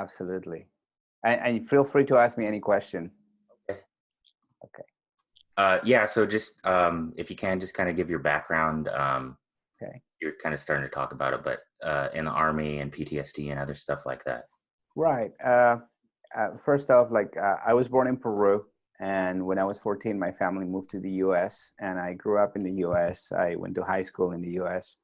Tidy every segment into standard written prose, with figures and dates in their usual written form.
Absolutely. And feel free to ask me any question. Okay. Okay. Yeah, so just if you can just kind of give your background. Okay. You're kind of starting to talk about it, but in the Army and PTSD and other stuff like that. Right. First off, I was born in Peru, and when I was 14, my family moved to the U.S. and I grew up in the U.S. I went to high school in the U.S.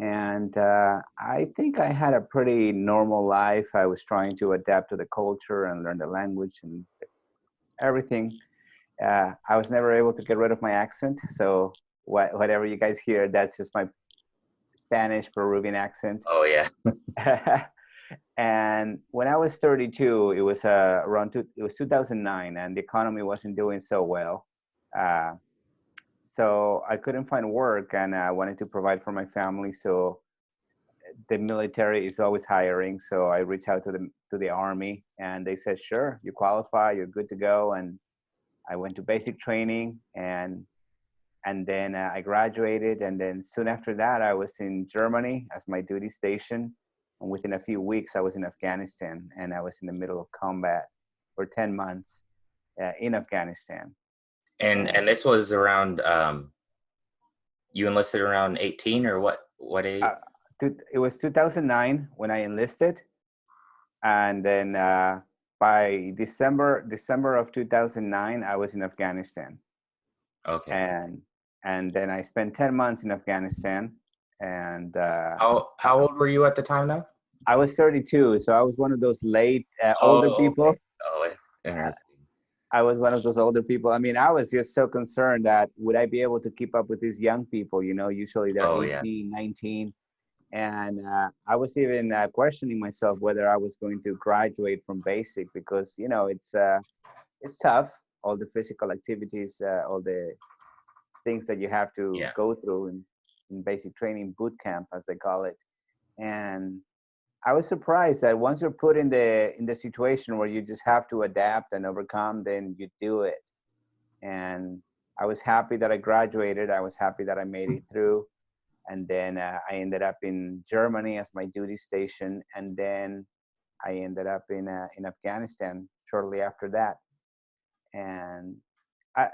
And I think I had a pretty normal life. I was trying to adapt to the culture and learn the language and everything. I was never able to get rid of my accent. So whatever you guys hear, that's just my Spanish Peruvian accent. Oh yeah. And when I was 32, it was it was 2009, and the economy wasn't doing so well. Uh, so I couldn't find work, and I wanted to provide for my family. So the military is always hiring. So I reached out to the Army, and they said, "Sure, you qualify, you're good to go." And I went to basic training, and then I graduated, and then soon after that, I was in Germany as my duty station. And within a few weeks, I was in Afghanistan, and I was in the middle of combat for 10 months in Afghanistan. And this was around you enlisted around 18 or what age? It was 2009 when I enlisted, and then by December of 2009, I was in Afghanistan. Okay. And then I spent 10 months in Afghanistan. And How old were you at the time now? I was 32, so I was one of those late older people. Okay. Oh, interesting. I was one of those older people. I mean, I was just so concerned that would I be able to keep up with these young people? You know, usually they're 18, 19. And I was even questioning myself whether I was going to graduate from basic because, you know, it's tough. All the physical activities, all the things that you have to go through in basic training boot camp, as they call it. And I was surprised that once you're put in the situation where you just have to adapt and overcome, then you do it. And I was happy that I graduated. I was happy that I made it through. And then I ended up in Germany as my duty station. And then I ended up in Afghanistan shortly after that. And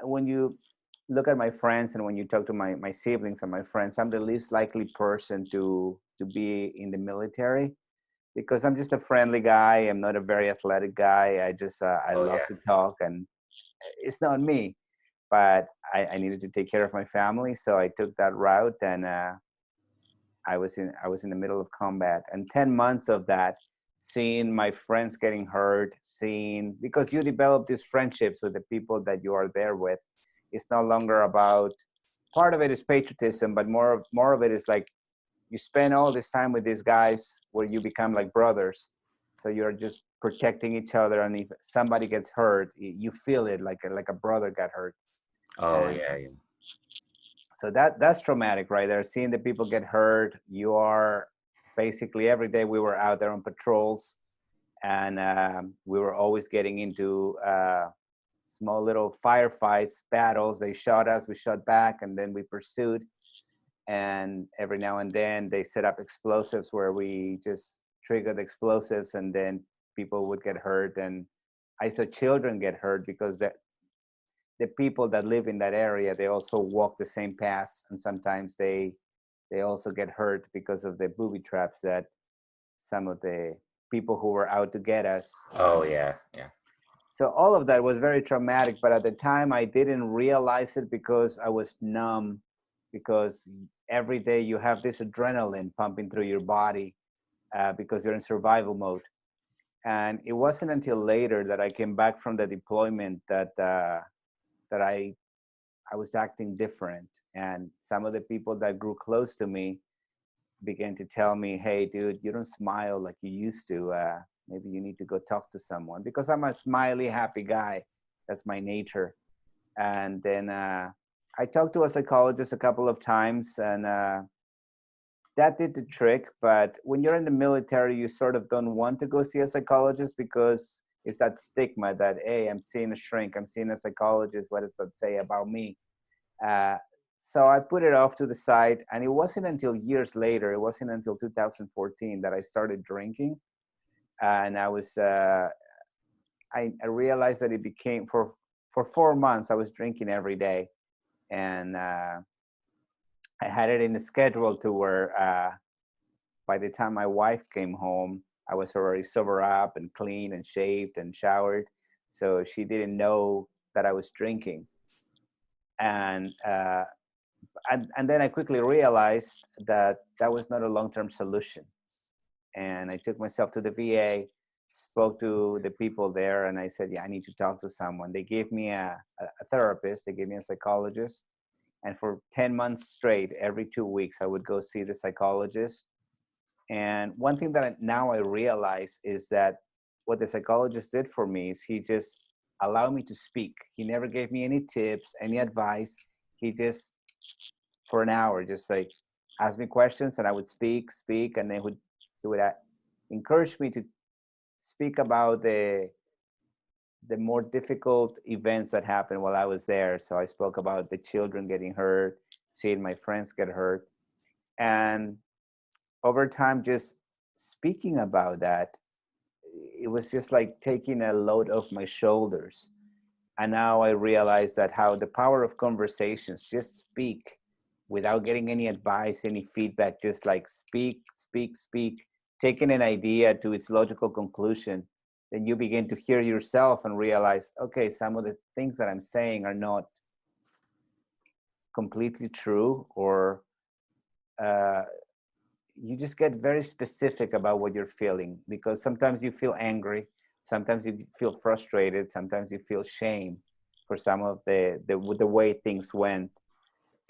when you look at my friends and when you talk to my siblings and my friends, I'm the least likely person to be in the military because I'm just a friendly guy. I'm not a very athletic guy. I love to talk, and it's not me. But I needed to take care of my family, so I took that route, and I was in the middle of combat, and 10 months of that, seeing my friends getting hurt, because you develop these friendships with the people that you are there with. It's no longer about, part of it is patriotism, but more of it is like you spend all this time with these guys where you become like brothers. So you're just protecting each other, and if somebody gets hurt, you feel it like a brother got hurt. Oh, And yeah. so that's traumatic right there, seeing the people get hurt. You are basically, every day we were out there on patrols, and we were always getting into small little firefights, battles. They shot us, we shot back, and then we pursued. And every now and then they set up explosives where we just triggered explosives, and then people would get hurt. And I saw children get hurt because the people that live in that area, they also walk the same paths, and sometimes they also get hurt because of the booby traps that some of the people who were out to get us. Oh yeah. So all of that was very traumatic, but at the time I didn't realize it because I was numb, because every day you have this adrenaline pumping through your body because you're in survival mode. And it wasn't until later that I came back from the deployment that I was acting different. And some of the people that grew close to me began to tell me, "Hey, dude, you don't smile like you used to. Maybe you need to go talk to someone," because I'm a smiley, happy guy. That's my nature. And then I talked to a psychologist a couple of times, and that did the trick. But when you're in the military, you sort of don't want to go see a psychologist because it's that stigma that, hey, I'm seeing a shrink, I'm seeing a psychologist. What does that say about me? So I put it off to the side, and it wasn't until years later, it wasn't until 2014 that I started drinking. And I was, I realized that it became, for 4 months, I was drinking every day. And I had it in the schedule to where by the time my wife came home, I was already sober up and clean and shaved and showered. So she didn't know that I was drinking. And, and then I quickly realized that that was not a long-term solution. And I took myself to the VA, spoke to the people there, and I said, yeah, I need to talk to someone. They gave me a therapist, they gave me a psychologist. And for 10 months straight, every 2 weeks, I would go see the psychologist. And one thing that now I realize is that what the psychologist did for me is he just allowed me to speak. He never gave me any tips, any advice. He just, for an hour, just like ask me questions, and I would speak, and he would encourage me to speak about the more difficult events that happened while I was there. So I spoke about the children getting hurt, seeing my friends get hurt. And over time, just speaking about that, it was just like taking a load off my shoulders. And now I realize that how the power of conversations, just speak without getting any advice, any feedback, just like speak, taking an idea to its logical conclusion. Then you begin to hear yourself and realize, okay, some of the things that I'm saying are not completely true, or you just get very specific about what you're feeling, because sometimes you feel angry, sometimes you feel frustrated, sometimes you feel shame for some of the way things went.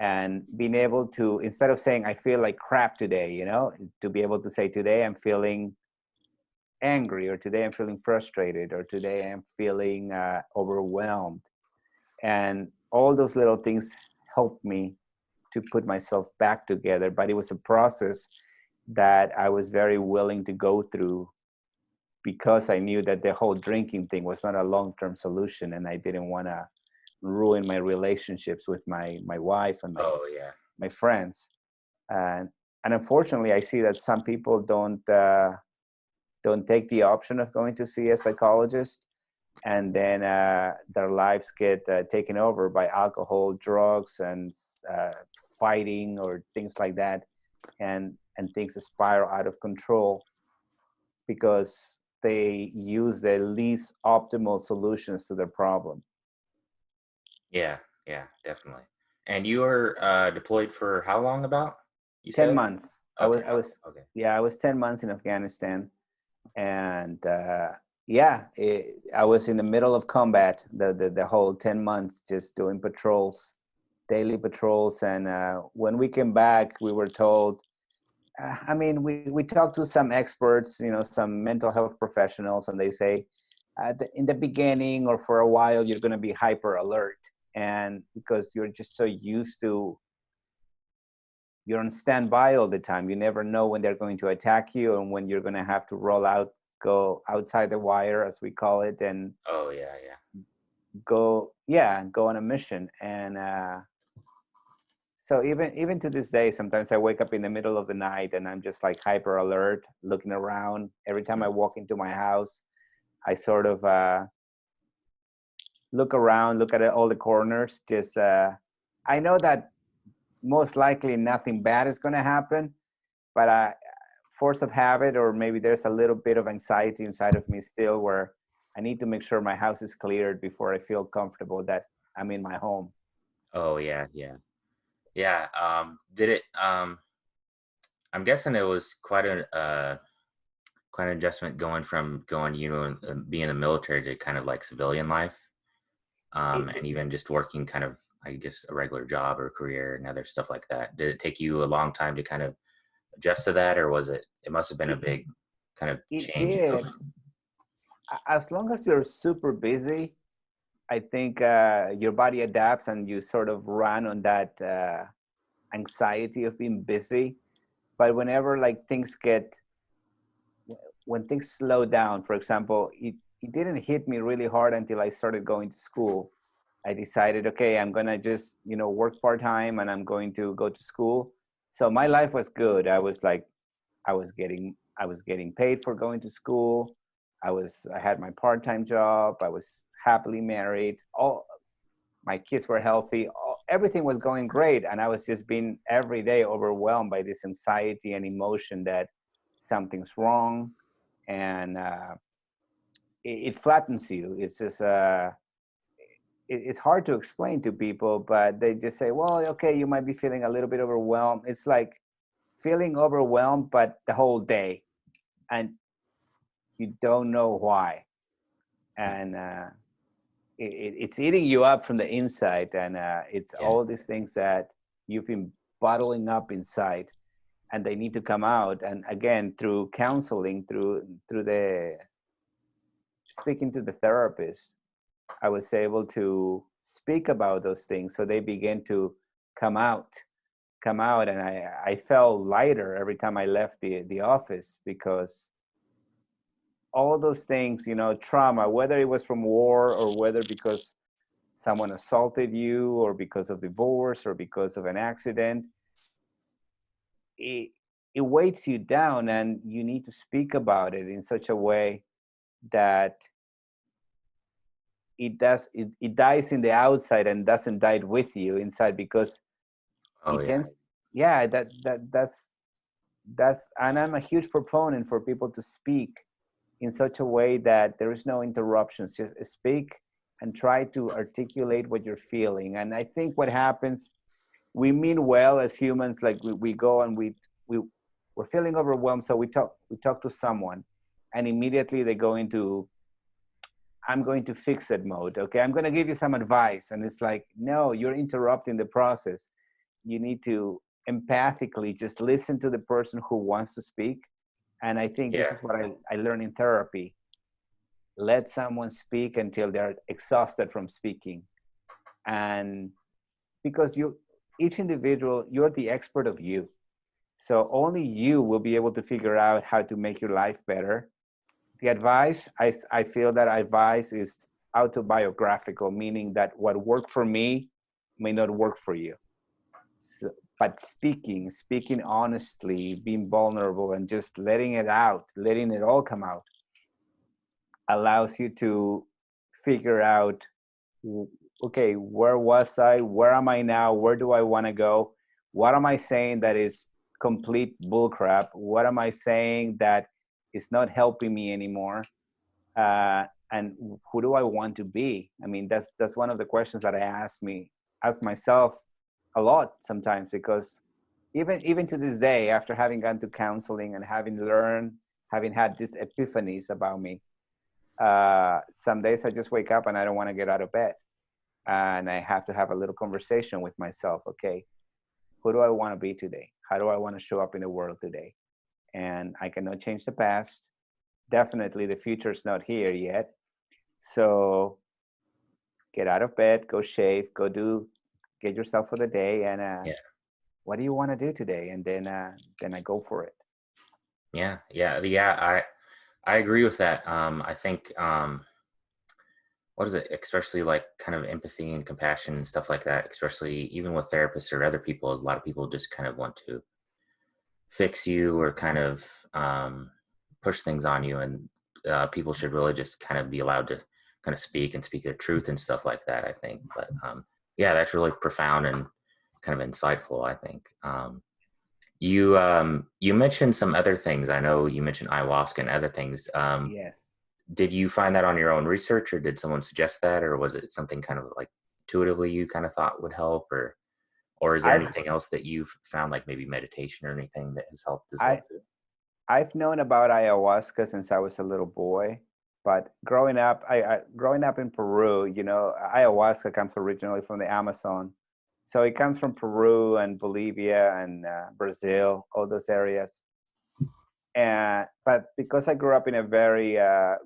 And being able to, instead of saying I feel like crap today, to be able to say today I'm feeling angry, or today I'm feeling frustrated, or today I'm feeling overwhelmed. And all those little things helped me to put myself back together. But it was a process that I was very willing to go through, because I knew that the whole drinking thing was not a long-term solution, and I didn't want to ruin my relationships with my wife and my friends. And unfortunately, I see that some people don't take the option of going to see a psychologist, and then their lives get taken over by alcohol, drugs, and fighting, or things like that, and things spiral out of control because they use the least optimal solutions to their problem. Yeah, definitely. And you were deployed for how long about? You 10 said? months. Oh, I was okay. Yeah, I was 10 months in Afghanistan. And I was in the middle of combat the whole 10 months, just doing patrols, daily patrols. And when we came back, we were told, we talked to some experts, some mental health professionals, and they say, in the beginning or for a while, you're going to be hyper alert. And because you're just so used to, you're on standby all the time. You never know when they're going to attack you and when you're going to have to go outside the wire, as we call it, and go on a mission. And so even to this day, sometimes I wake up in the middle of the night and I'm just like hyper alert, looking around. Every time I walk into my house, I sort of look around, look at all the corners. Just I know that most likely nothing bad is going to happen, but force of habit, or maybe there's a little bit of anxiety inside of me still, where I need to make sure my house is cleared before I feel comfortable that I'm in my home. Oh yeah. Did it? I'm guessing it was quite an adjustment going from being in the military to kind of like civilian life, and even just working kind of, I guess, a regular job or career and other stuff like that. Did it take you a long time to kind of adjust to that, or was it must have been a big kind of change? It did. As long as you're super busy, I think your body adapts and you sort of run on that anxiety of being busy. But whenever when things slow down, for example, it didn't hit me really hard until I started going to school. I decided, okay, I'm gonna just work part-time and I'm going to go to school. So my life was good. I was getting I was getting paid for going to school. I had my part-time job. I was happily married. All my kids were healthy. Everything was going great. And I was just being every day overwhelmed by this anxiety and emotion that something's wrong. And it flattens you. It's just, it's hard to explain to people, but they just say, well, okay, you might be feeling a little bit overwhelmed. It's like feeling overwhelmed, but the whole day. And you don't know why. And it's eating you up from the inside. And it's Yeah. all these things that you've been bottling up inside, and they need to come out. And again, through counseling, through the speaking to the therapist, I was able to speak about those things. So they begin to come out, and I felt lighter every time I left the office, because all those things, trauma, whether it was from war or whether because someone assaulted you or because of divorce or because of an accident, it, it weights you down, and you need to speak about it in such a way that it dies in the outside and doesn't die with you inside, because Oh it yeah. tends, yeah, that's and I'm a huge proponent for people to speak in such a way that there is no interruptions. Just speak and try to articulate what you're feeling. And I think what happens, we mean well as humans, like we go and we're feeling overwhelmed, so we talk to someone, and immediately they go into, I'm going to fix it mode. Okay, I'm going to give you some advice. And it's like, no, you're interrupting the process. You need to empathically just listen to the person who wants to speak. And I think this Yeah. is what I learned in therapy. Let someone speak until they're exhausted from speaking. And because each individual, you're the expert of you. So only you will be able to figure out how to make your life better. The advice, I feel that advice is autobiographical, meaning that what worked for me may not work for you. So, but speaking honestly, being vulnerable, and just letting it out, letting it all come out, allows you to figure out, okay, where was I? Where am I now? Where do I want to go? What am I saying that is complete bullcrap? What am I saying that is not helping me anymore? And who do I want to be? I mean, that's one of the questions that I ask myself a lot sometimes, because even to this day, after having gone to counseling and having had these epiphanies about me, some days I just wake up and I don't want to get out of bed, and I have to have a little conversation with myself. Okay, who do I want to be today? How do I want to show up in the world today? And I cannot change the past. Definitely the future is not here yet. So get out of bed, go shave, get yourself for the day, and Yeah. what do you want to do today? And then I go for it. Yeah. I agree with that. I think what is it, especially like kind of empathy and compassion and stuff like that, especially even with therapists or other people, is a lot of people just kind of want to fix you or kind of push things on you, and people should really just kind of be allowed to kind of speak their truth and stuff like that, I think. But yeah, that's really profound and kind of insightful, I think. You mentioned some other things. I know you mentioned ayahuasca and other things. Yes. Did you find that on your own research, or did someone suggest that, or was it something kind of like intuitively you kind of thought would help, or is there I've anything else that you've found, like maybe meditation or anything that has helped as well I too? I've known about ayahuasca since I was a little boy, but growing up in Peru, ayahuasca comes originally from the Amazon, so it comes from Peru and Bolivia and Brazil, all those areas. And but because I grew up in a very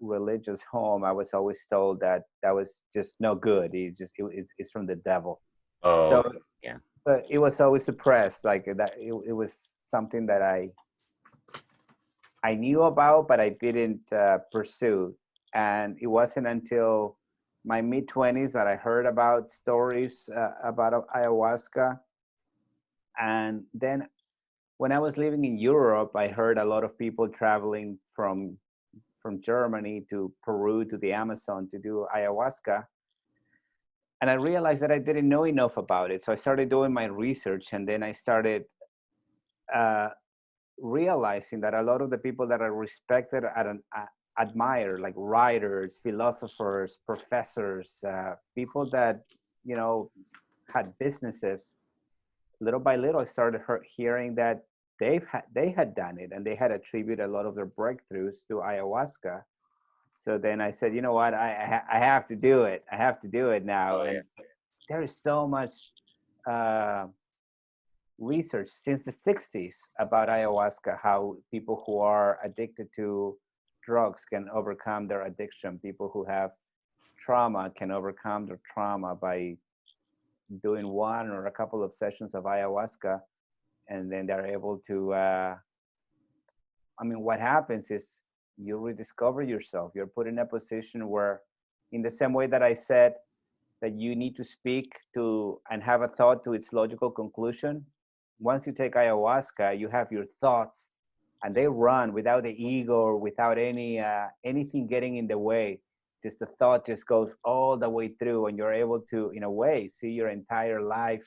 religious home, I was always told that that was just no good. It's from the devil. Oh, So, okay. Yeah. so it was always suppressed, like that. It was something that I knew about, but I didn't pursue. And it wasn't until my mid-20s that I heard about stories about ayahuasca. And then when I was living in Europe, I heard a lot of people traveling from Germany to Peru to the Amazon to do ayahuasca. And I realized that I didn't know enough about it. So I started doing my research, and then I started uh, realizing that a lot of the people that I respected and admire, like writers, philosophers, professors, people that, you know, had businesses, little by little, I started hearing that they had done it, and they had attributed a lot of their breakthroughs to ayahuasca. So then I said, you know what, I have to do it. I have to do it now. Oh, yeah. And there is so much uh, research since the 60s about ayahuasca, how people who are addicted to drugs can overcome their addiction. People who have trauma can overcome their trauma by doing one or a couple of sessions of ayahuasca, and then they're able to I mean, what happens is you rediscover yourself. You're put in a position where, in the same way that I said that you need to speak to and have a thought to its logical conclusion, once you take ayahuasca, you have your thoughts, and they run without the ego or without anything getting in the way. Just the thought just goes all the way through, and you're able to, in a way, see your entire life,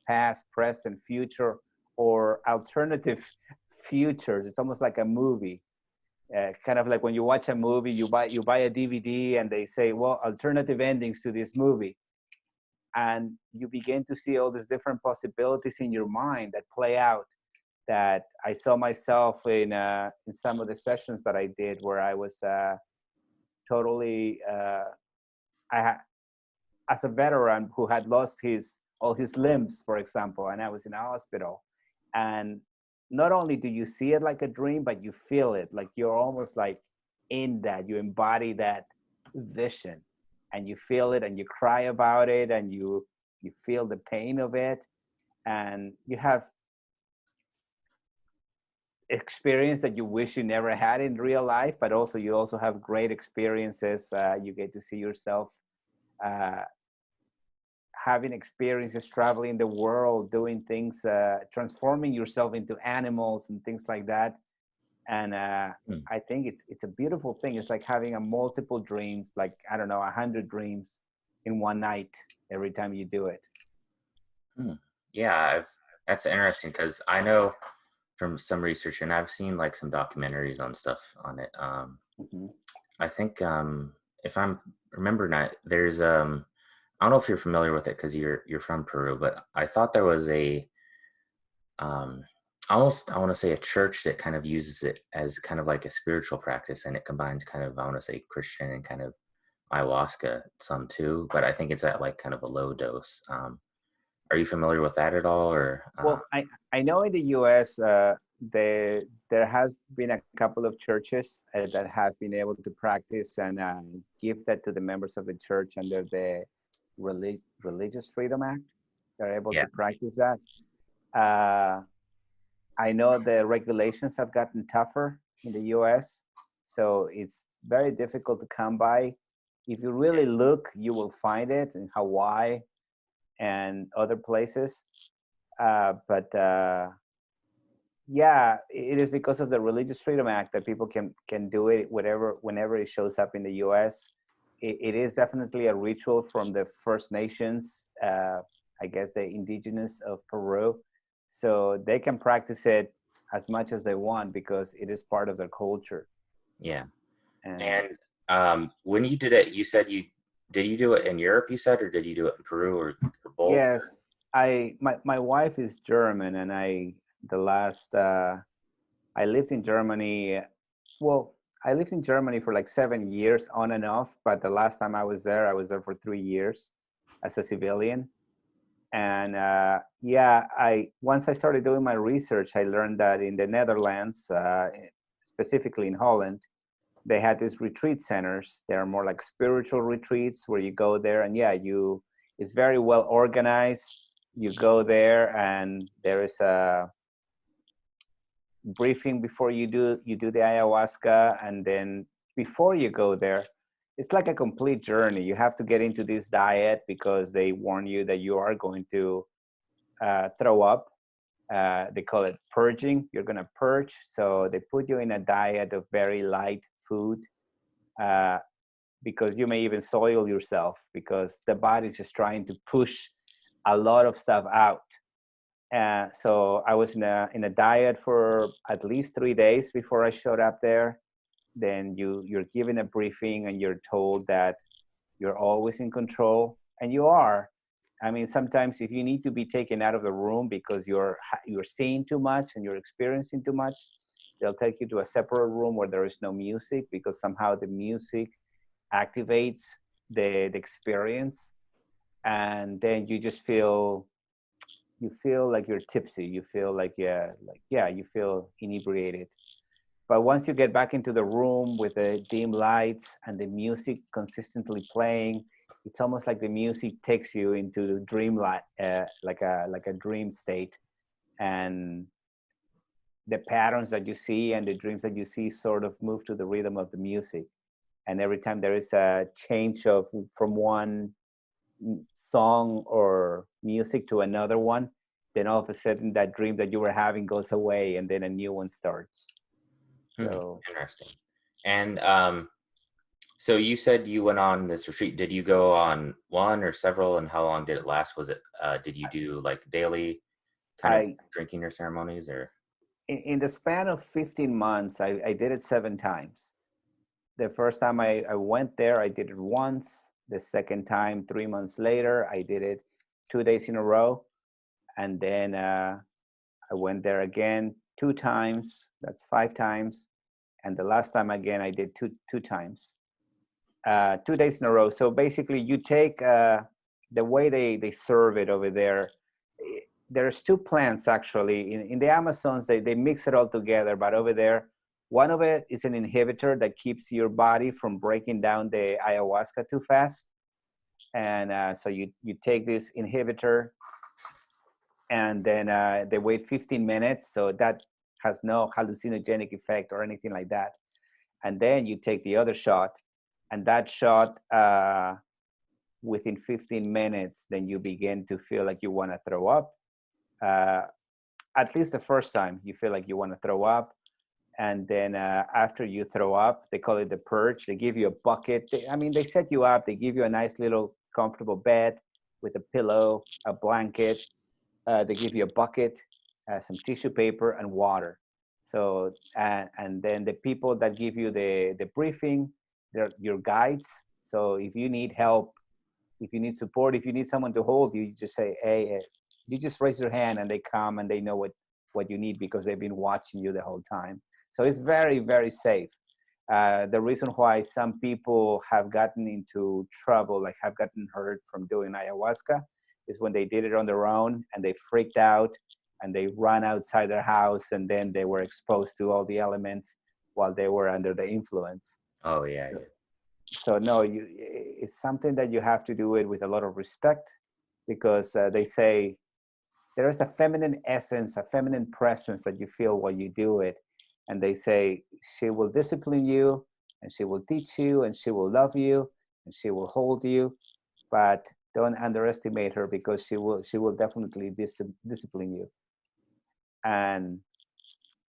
past, present, future, or alternative futures. It's almost like a movie. Kind of like when you watch a movie, you buy a DVD, and they say, well, alternative endings to this movie, and you begin to see all these different possibilities in your mind that play out. That I saw myself in some of the sessions that I did, where I was totally as a veteran who had lost all his limbs, for example, and I was in a hospital. And not only do you see it like a dream, but you feel it like you're almost like in that. You embody that vision, and you feel it, and you cry about it, and you feel the pain of it, and you have experience that you wish you never had in real life, but also you also have great experiences. You get to see yourself uh, having experiences, traveling the world, doing things, transforming yourself into animals and things like that. And I think it's a beautiful thing. It's like having a multiple dreams, like, I don't know, 100 dreams in one night every time you do it. Yeah, that's interesting, because I know from some research, and I've seen like some documentaries on stuff on it. I think if I'm remembering right, there's I don't know if you're familiar with it because you're from Peru, but I thought there was a almost, I want to say, a church that kind of uses it as kind of like a spiritual practice, and it combines kind of, I want to say, Christian and kind of ayahuasca some too, but I think it's at like kind of a low dose. Are you familiar with that at all, or? Well, I know in the U.S. There has been a couple of churches that have been able to practice and give that to the members of the church under the Religious Freedom Act. They're able Yeah. to practice that. I know the regulations have gotten tougher in the U.S., so it's very difficult to come by. If you really look, you will find it in Hawaii and other places. But yeah, it is because of the Religious Freedom Act that people can do it whenever it shows up in the U.S. It is definitely a ritual from the First Nations, I guess the indigenous of Peru. So they can practice it as much as they want because it is part of their culture. Yeah. And when you did it, you said did you do it in Europe, you said, or did you do it in Peru, or both? Yes, my wife is German, and I lived in Germany. Well, I lived in Germany for like 7 years on and off, but the last time I was there for 3 years as a civilian. And yeah, once I started doing my research, I learned that in the Netherlands, specifically in Holland, they had these retreat centers. They're more like spiritual retreats where you go there, and yeah, it's very well organized. You go there, and there is a briefing before you do the ayahuasca, and then before you go there, it's like a complete journey. You have to get into this diet because they warn you that you are going to throw up. They call it purging. You're going to purge. So they put you in a diet of very light food, because you may even soil yourself, because the body is just trying to push a lot of stuff out. So I was in a diet for at least 3 days before I showed up there. Then you're given a briefing and you're told that you're always in control, and you are. I mean, sometimes if you need to be taken out of the room because you're seeing too much and you're experiencing too much, they'll take you to a separate room where there is no music, because somehow the music activates the experience, and then you just feel like you're tipsy. You feel like you feel inebriated. But once you get back into the room with the dim lights and the music consistently playing, it's almost like the music takes you into the dream like a dream state, and the patterns that you see and the dreams that you see sort of move to the rhythm of the music. And every time there is a change from one song or music to another one, then all of a sudden that dream that you were having goes away, and then a new one starts. So interesting. And so you said you went on this retreat. Did you go on one or several, and how long did it last? Was it did you do like daily kind of drinking or ceremonies, or? In the span of 15 months, I did it 7 times. The first time I went there, I did it once. The second time, 3 months later, I did it 2 days in a row. And then I went there again 2 times. That's 5 times. And the last time again, I did two times, 2 days in a row. So basically you take the way they serve it over there. There's 2 plants actually. In the Amazons, they mix it all together, but over there, one of it is an inhibitor that keeps your body from breaking down the ayahuasca too fast. And so you take this inhibitor, and then they wait 15 minutes. So that has no hallucinogenic effect or anything like that. And then you take the other shot, and that shot, within 15 minutes, then you begin to feel like you want to throw up. At least the first time, you feel like you want to throw up. And then after you throw up, they call it the purge. They give you a bucket. They set you up. They give you a nice little comfortable bed with a pillow, a blanket. They give you a bucket, some tissue paper, and water. So, and then the people that give you the briefing, they're your guides. So if you need help, if you need support, if you need someone to hold you, you just say, hey, you just raise your hand, and they come and they know what you need, because they've been watching you the whole time. So it's very, very safe. The reason why some people have gotten into trouble, like have gotten hurt from doing ayahuasca, is when they did it on their own and they freaked out and they ran outside their house, and then they were exposed to all the elements while they were under the influence. Oh yeah. So no, it's something that you have to do it with a lot of respect, because they say there is a feminine essence, a feminine presence that you feel while you do it. And they say she will discipline you, and she will teach you, and she will love you, and she will hold you, but don't underestimate her, because she will definitely discipline you. And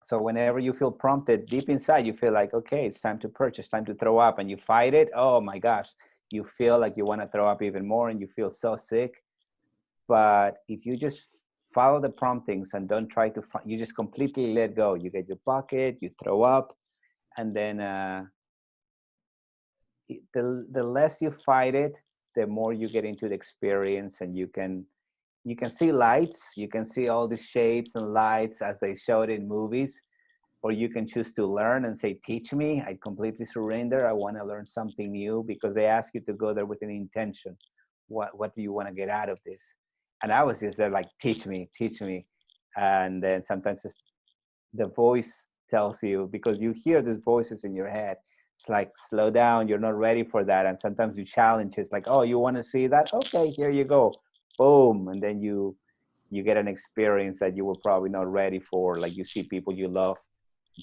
so whenever you feel prompted deep inside, you feel like, okay, it's time to purge, it's time to throw up, and you fight it. Oh my gosh, you feel like you want to throw up even more, and you feel so sick. But if you just follow the promptings and don't try to you just completely let go. You get your bucket, you throw up, and then the less you fight it, the more you get into the experience, and you can see lights, you can see all the shapes and lights as they show it in movies, or you can choose to learn and say, teach me. I completely surrender. I want to learn something new, because they ask you to go there with an intention. What do you want to get out of this? And I was just there like, teach me. And then sometimes just the voice tells you, because you hear these voices in your head, it's like, slow down, you're not ready for that. And sometimes you challenge, it's like, oh, you want to see that? Okay, here you go. Boom. And then you get an experience that you were probably not ready for. Like you see people you love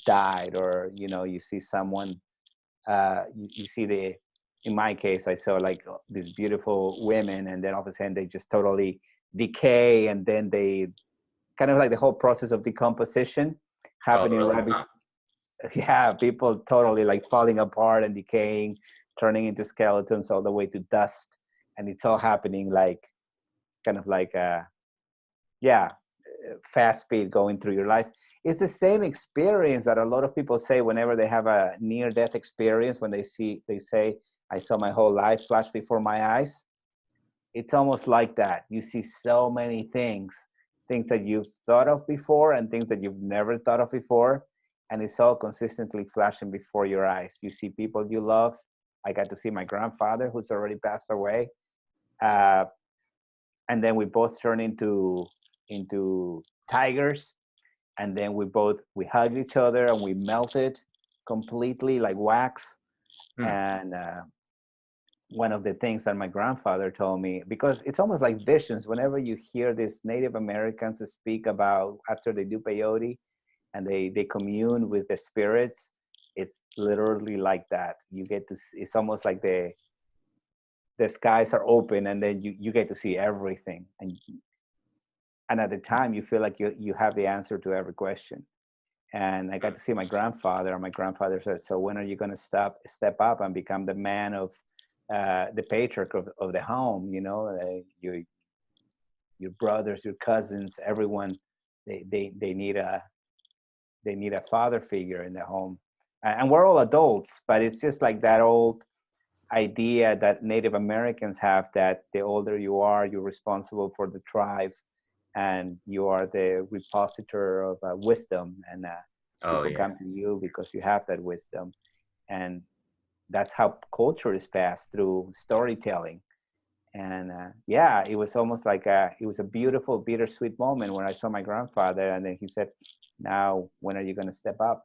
died, or, you see someone, you see in my case, I saw like these beautiful women, and then all of a sudden they just totally decay, and then they kind of like the whole process of decomposition Oh, happening really? right before. Yeah, people totally like falling apart and decaying, turning into skeletons all the way to dust. And it's all happening like kind of like yeah, fast speed going through your life. It's the same experience that a lot of people say whenever they have a near death experience, when they say, I saw my whole life flash before my eyes. It's almost like that. You see so many things that you've thought of before and things that you've never thought of before. And it's all consistently flashing before your eyes. You see people you love. I got to see my grandfather, who's already passed away. Uh, and then we both turn into tigers. And then we hugged each other and we melted completely like wax. Hmm. And one of the things that my grandfather told me, because it's almost like visions whenever you hear these Native Americans speak about after they do peyote and they commune with the spirits. It's literally like that. You get to see, it's almost like the skies are open and then you get to see everything, and at the time you feel like you have the answer to every question. And I got to see my grandfather, and my grandfather said, so when are you going to step up and become the man of the patriarch of the home? You know, your brothers, your cousins, everyone, they need a father figure in the home. And we're all adults, but it's just like that old idea that Native Americans have, that the older you are, you're responsible for the tribe, and you are the repository of wisdom, and Oh, people yeah. come to you because you have that wisdom. And that's how culture is passed, through storytelling. And yeah, it was almost like it was a beautiful bittersweet moment when I saw my grandfather, and then he said, now when are you going to step up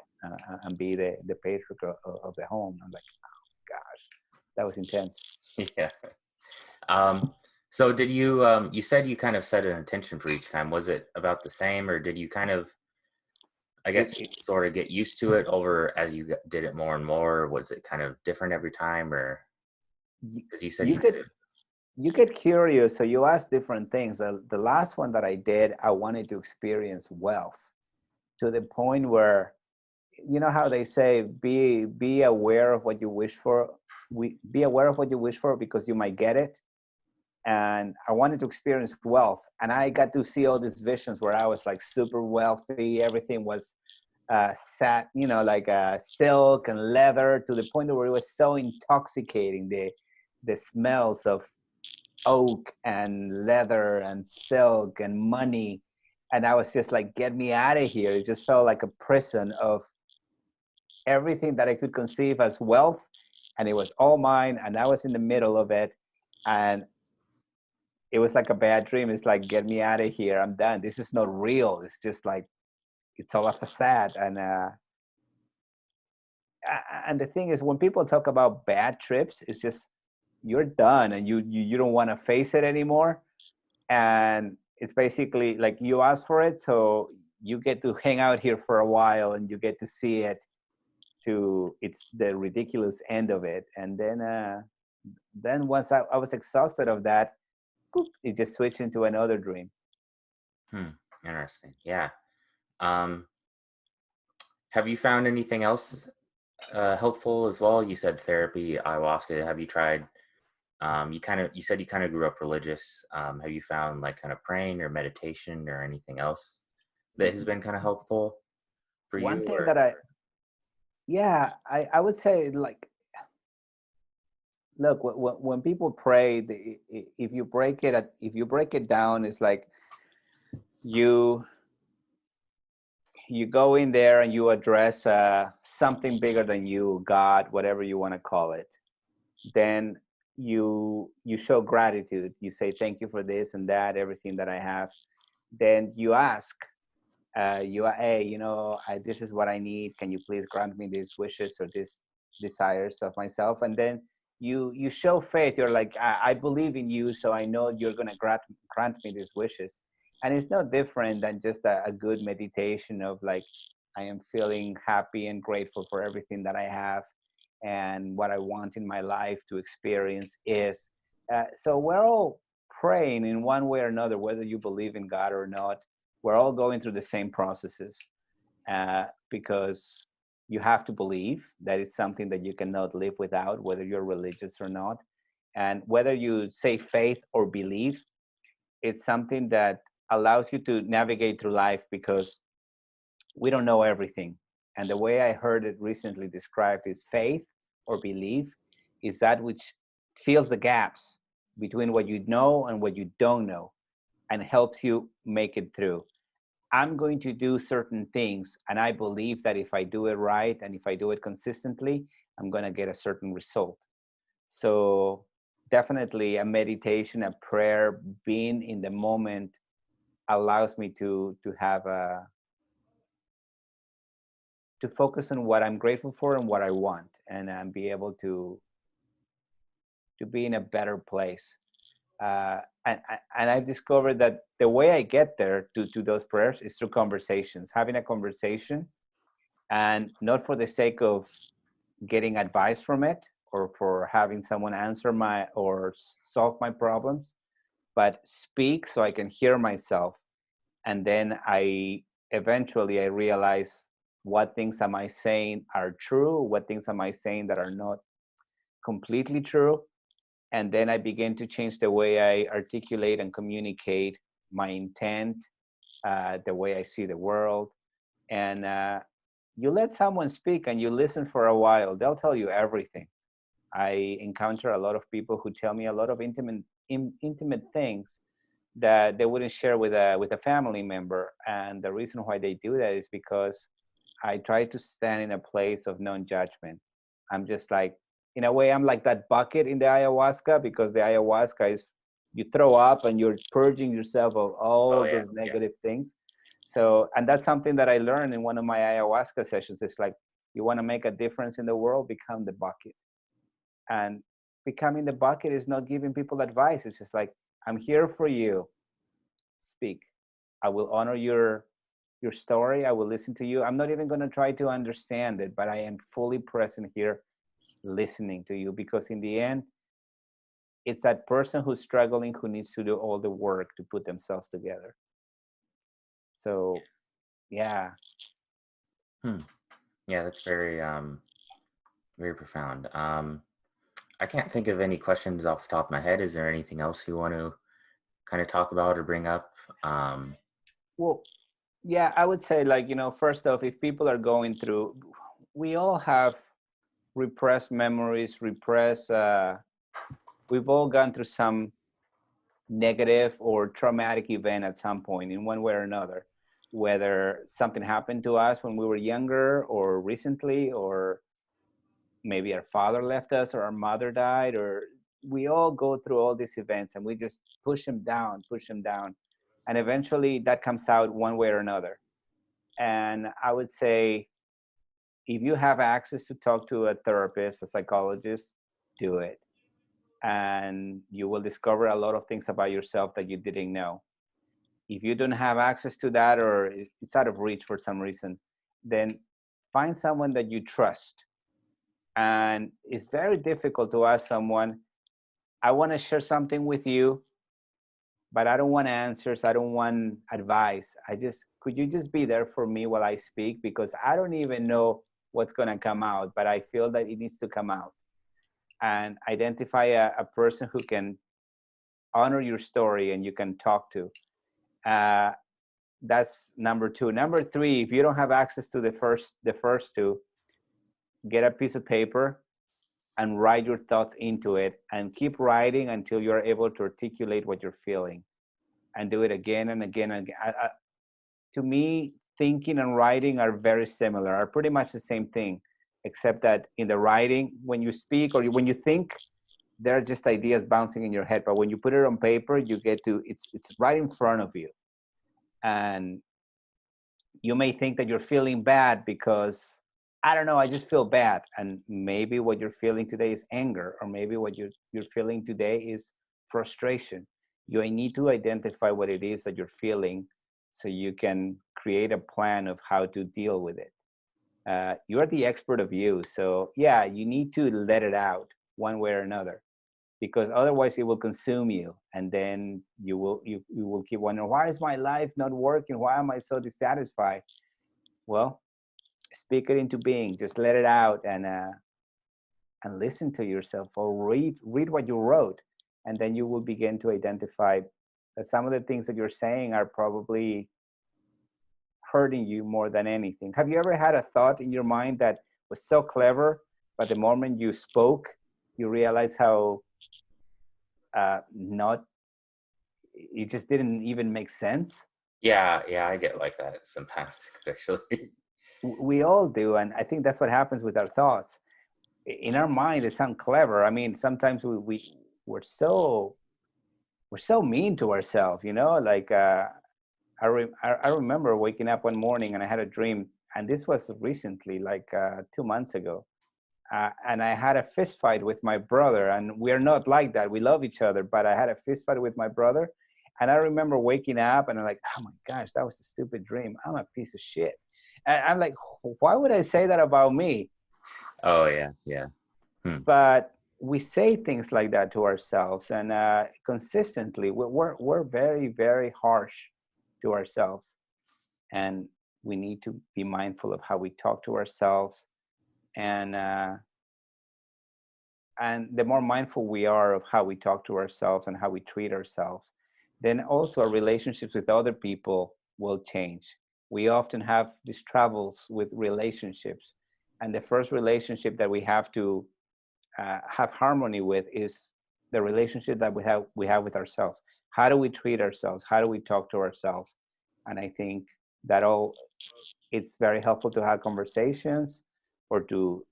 and be the patriarch of the home? I'm like, oh gosh, that was intense. Yeah. So did you, you said you kind of set an intention for each time. Was it about the same, or did you kind of, I it, guess, it sort of get used to it over as you did it more and more? Was it kind of different every time, or you, because you said you you did get it? you get curious, so you ask different things. The last one that I did, I wanted to experience wealth to the point where, you know how they say, be aware of what you wish for. Be aware of what you wish for because you might get it. And I wanted to experience wealth, and I got to see all these visions where I was like super wealthy. Everything was sat, you know, like silk and leather, to the point where it was so intoxicating. The smells of oak and leather and silk and money, and I was just like, get me out of here. It just felt like a prison of everything that I could conceive as wealth, and it was all mine, and I was in the middle of it. And it was like a bad dream. It's like, get me out of here, I'm done, this is not real. It's just like, it's all a facade. And the thing is, when people talk about bad trips, it's just, you're done and you don't want to face it anymore. And it's basically like, you ask for it, so you get to hang out here for a while and you get to see it to it's the ridiculous end of it. And then once I was exhausted of that, boop, it just switched into another dream. Interesting. Yeah. Um, have you found anything else helpful as well? You said therapy, ayahuasca. Have you tried? You said you kind of grew up religious. Have you found like kind of praying or meditation or anything else that has been kind of helpful for One you? thing Or that yeah, I would say, like, look, when people pray, if you break it down, it's like, you you go in there and you address something bigger than you, God, whatever you want to call it. Then you show gratitude. You say, thank you for this and that, everything that I have. Then you ask, hey, this is what I need. Can you please grant me these wishes or these desires of myself? And then you show faith. You're like, I believe in you, so I know you're gonna grant me these wishes. And it's no different than just a good meditation of like, I am feeling happy and grateful for everything that I have, and what I want in my life to experience is. So we're all praying in one way or another, whether you believe in God or not. we're all going through the same processes, because you have to believe that it's something that you cannot live without, whether you're religious or not. And whether you say faith or belief, it's something that allows you to navigate through life, because we don't know everything. And the way I heard it recently described is faith or belief is that which fills the gaps between what you know and what you don't know, and helps you make it through. I'm going to do certain things, and I believe that if I do it right and if I do it consistently, I'm going to get a certain result. So definitely a meditation, a prayer, being in the moment allows me to have a to focus on what I'm grateful for and what I want, and be able to be in a better place. And I've discovered that the way I get there to those prayers is through conversations, having a conversation, and not for the sake of getting advice from it or for having someone answer my or solve my problems, but speak so I can hear myself. And then I eventually I realize what things am I saying are true, what things am I saying that are not completely true. And then I begin to change the way I articulate and communicate my intent, the way I see the world. And you let someone speak and you listen for a while, they'll tell you everything. I encounter a lot of people who tell me a lot of intimate things that they wouldn't share with a family member. And the reason why they do that is because I try to stand in a place of non-judgment. I'm just like, in a way, I'm like that bucket in the ayahuasca, because the ayahuasca is you throw up and you're purging yourself of all of those negative things. So, and that's something that I learned in one of my ayahuasca sessions. It's like, you want to make a difference in the world, become the bucket. And becoming the bucket is not giving people advice. It's just like, I'm here for you. Speak. I will honor your story. I will listen to you. I'm not even going to try to understand it, but I am fully present here listening to you, because in the end, it's that person who's struggling who needs to do all the work to put themselves together. So, yeah. Yeah, that's very profound. I can't think of any questions off the top of my head. Is there anything else you want to kind of talk about or bring up? Well, yeah, I would say, like, first off, if people are going through, we all have repressed memories, we've all gone through some negative or traumatic event at some point in one way or another, whether something happened to us when we were younger or recently, or maybe our father left us or our mother died, or we all go through all these events and we just push them down, and eventually that comes out one way or another. And I would say, if you have access to talk to a therapist, a psychologist, do it. And you will discover a lot of things about yourself that you didn't know. If you don't have access to that, or it's out of reach for some reason, then find someone that you trust. And it's very difficult to ask someone, I want to share something with you, but I don't want answers. I don't want advice. Could you just be there for me while I speak? Because I don't even know what's going to come out, but I feel that it needs to come out. And identify a person who can honor your story and you can talk to. That's number two. Number three, if you don't have access to the first two, get a piece of paper and write your thoughts into it, and keep writing until you're able to articulate what you're feeling, and do it again and again and again. To me, thinking and writing are very similar, are pretty much the same thing, except that in the writing, when you speak or when you think, they're just ideas bouncing in your head. But when you put it on paper, you get to, it's right in front of you. And you may think that you're feeling bad because, I don't know, I just feel bad. And maybe what you're feeling today is anger, or maybe what you're feeling today is frustration. You need to identify what it is that you're feeling so you can create a plan of how to deal with it. You're the expert of you. So yeah, you need to let it out one way or another. because otherwise it will consume you, and then you will keep wondering, why is my life not working? Why am I so dissatisfied? Well, speak it into being. Just let it out, and listen to yourself, or read what you wrote, and then you will begin to identify that some of the things that you're saying are probably hurting you more than anything. Have you ever had a thought in your mind that was so clever, but the moment you spoke, you realize how not it just didn't even make sense? Yeah, I get like that sometimes, actually. We all do, and I think that's what happens with our thoughts. In our mind, they sound clever. I mean, sometimes we're so mean to ourselves, you know. Like I remember waking up one morning and I had a dream, and this was recently, like 2 months ago. And I had a fist fight with my brother, and we are not like that. We love each other, but I had a fist fight with my brother, and I remember waking up and I'm like, oh my gosh, that was a stupid dream. I'm a piece of shit. And I'm like, why would I say that about me? Oh yeah. But we say things like that to ourselves, and consistently, we're very, very harsh to ourselves, and we need to be mindful of how we talk to ourselves, and the more mindful we are of how we talk to ourselves and how we treat ourselves, then also our relationships with other people will change. We often have these troubles with relationships, and the first relationship that we have to have harmony with is the relationship that we have with ourselves. How do we treat ourselves? How do we talk to ourselves? And I think that all it's very helpful to have conversations, or to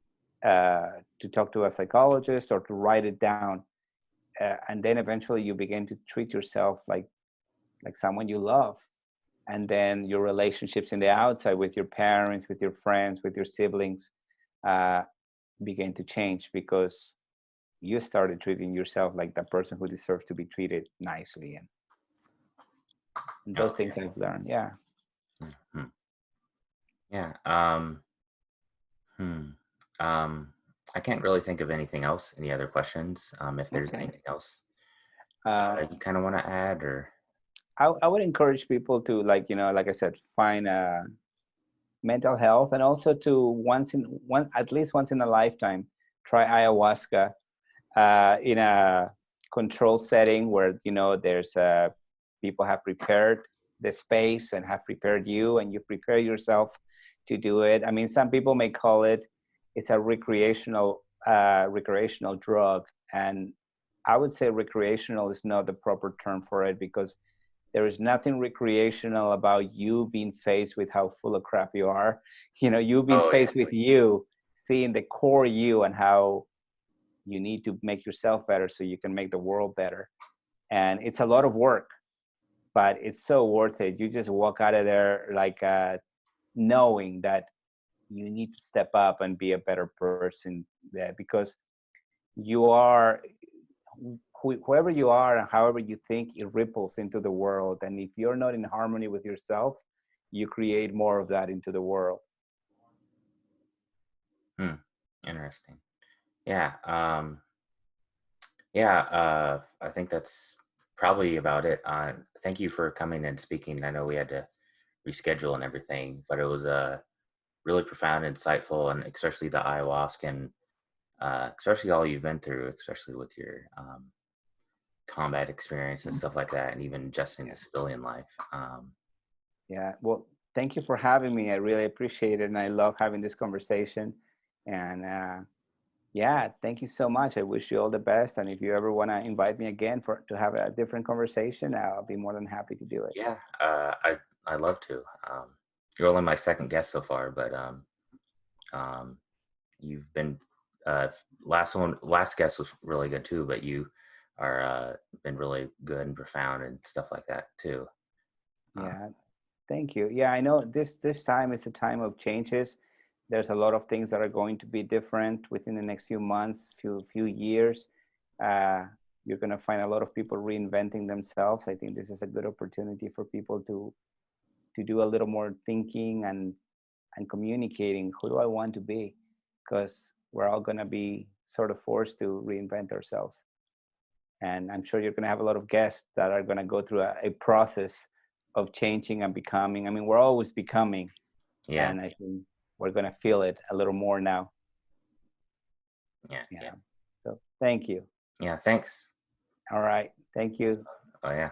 talk to a psychologist, or to write it down, and then eventually you begin to treat yourself like someone you love, and then your relationships in the outside with your parents, with your friends, with your siblings, uh, begin to change, because you started treating yourself like the person who deserves to be treated nicely, and those things I've learned. Yeah. Mm-hmm. Yeah. Hmm. I can't really think of anything else. Any other questions? If there's anything else you kind of want to add, or I would encourage people to, like I said, find mental health, and also to at least once in a lifetime, try ayahuasca in a control setting where there's people have prepared the space and have prepared you, and you prepare yourself to do it. I mean, some people may call it's a recreational drug, and I would say recreational is not the proper term for it, because there is nothing recreational about you being faced with how full of crap you are. You've been faced with you, seeing the core you, and how you need to make yourself better so you can make the world better. And it's a lot of work, but it's so worth it. You just walk out of there like knowing that you need to step up and be a better person there, because you are whoever you are, and however you think, it ripples into the world. And if you're not in harmony with yourself, you create more of that into the world. Interesting. Yeah. I think that's probably about it. Thank you for coming and speaking. I know we had to reschedule and everything, but it was really profound, insightful, and especially the ayahuasca, and especially all you've been through, especially with your combat experience and stuff like that, and even just in the civilian life. Yeah, well, thank you for having me. I really appreciate it, and I love having this conversation. And yeah, thank you so much. I wish you all the best. And if you ever want to invite me again to have a different conversation, I'll be more than happy to do it. Yeah, I love to. You're only my second guest so far, but you've been last guest was really good too, but you are been really good and profound and stuff like that too. Yeah, thank you. Yeah, I know this time is a time of changes. There's a lot of things that are going to be different within the next few months, few years. You're going to find a lot of people reinventing themselves. I think this is a good opportunity for people to do a little more thinking and communicating. Who do I want to be? Because we're all going to be sort of forced to reinvent ourselves. And I'm sure you're going to have a lot of guests that are going to go through a process of changing and becoming. I mean, we're always becoming. Yeah. And I think we're going to feel it a little more now. Yeah. So thank you. Yeah. Thanks. All right. Thank you. Oh, yeah.